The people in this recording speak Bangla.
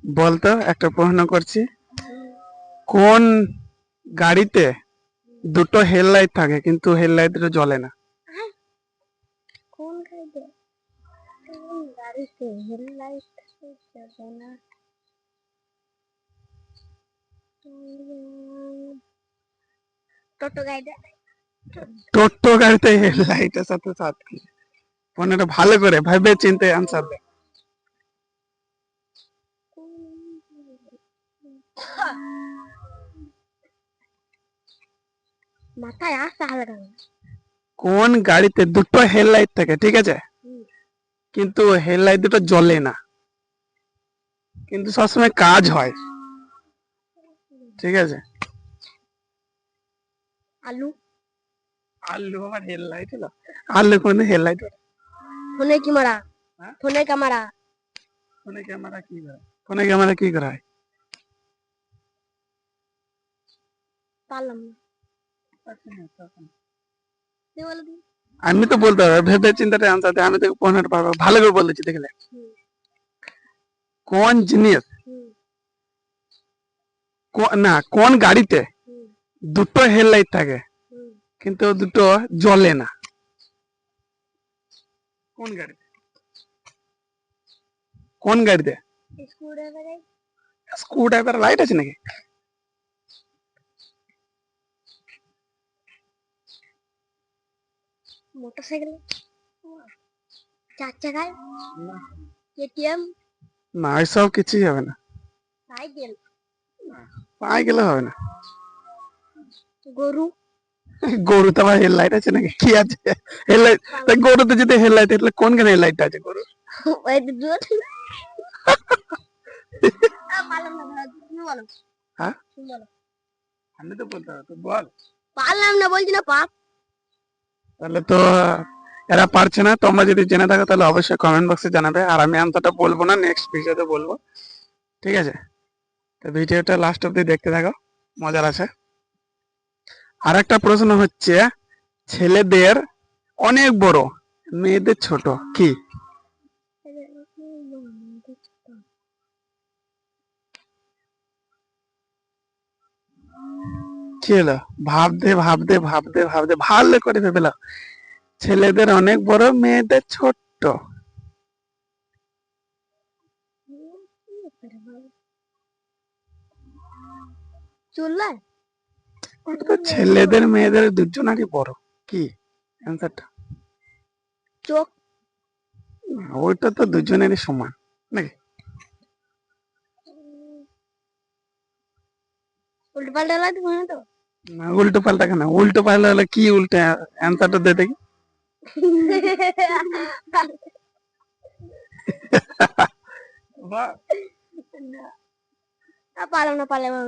বলতো একটা প্রশ্ন করছি, কোন গাড়িতে দুটো হেডলাইট থাকে কিন্তু হেডলাইট দুটো জ্বলে না? কোন গাড়িতে কোন গাড়িতে হেডলাইট জ্বলে না? টোটো গাড়িতে। টোটো গাড়িতে হেডলাইটের সাথে সাথ কি? ফোনটা ভালো করে ভাবে চিন্তে আনসার দে। মাথায় আসতে হবে না। কোন গাড়িতে দুটো হেডলাইট থাকে, ঠিক আছে, কিন্তু হেডলাইট দুটো জ্বলে না, কিন্তু সবসময় কাজ হয়, ঠিক আছে? আলু। আলু আবার হেডলাইট হলো? আলু কোন হেডলাইট? ফোনে ক্যামেরা। হ্যাঁ? ফোনে ক্যামেরা। ফোনে ক্যামেরা কি করে? ফোনে ক্যামেরা কি করা হয়? পারলাম না। আমি তো বলতে পারবো, ভেবে চিন্তাটা আনসার দে, আমি তো পনেরো পারবো, ভালো করে বলেছি দেখলে। কোন জিনিস না, কোন গাড়িতে দুটো হেডলাইট থাকে কিন্তু দুটো জ্বলে না? কোন গাড়িতে? কোন গাড়িতে? স্ক্রু ড্রাইভার লাইট আছে নাকি? মোটরসাইকেল। চার চাকায়। কেটিএম। না, এসব কিছুই হবে না। সাইকেল। পায়ে গেলে হবে না। গরু। গরু তো আবার হেডলাইট আছে নাকি? কি আছে হেডলাইট? গরুতে যদি হেডলাইট, তাহলে কোন গাড়ি হেডলাইট আছে গরু? ওই দুটো। পারলাম না, তুমি বলো। হ্যাঁ, তুমি বলো। আমি তো বলতে পারবো, বল। পারলাম না, বলছি না পাপ। তাহলে তো এরা পারছে না। তোমরা যদি জেনে থাকো তাহলে অবশ্যই কমেন্ট বক্সে জানাবে, আর আমি আনসারটা বলবো না, নেক্সট ভিডিওতে বলবো, ঠিক আছে? তো ভিডিওটা লাস্ট অব্দি দেখতে থাকো, মজার আছে। আর একটা প্রশ্ন হচ্ছে, ছেলেদের অনেক বড়, মেয়েদের ছোট, কি? কি হলো? ভাবতে ভাবতে ভাবতে ভাবতে ভালো করে ভেবে নাও। ছেলেদের অনেক বড়, মেয়েদের ছোট্ট। চুল্লা। ওটা তো ছেলেদের মেয়েদের দুজনারই বড়, কি অ্যান্সারটা? চোখ। ওইটা তো দুজনেরই সমান নাকি? উল্টো পাল্টা লাগবে না তো? না, উল্টো পাল্টা কেন? উল্টো পাল্টা হলে কি উল্টো? অ্যান্সারটা দে দেখি। বাহ, পারলাম না, পারলাম না।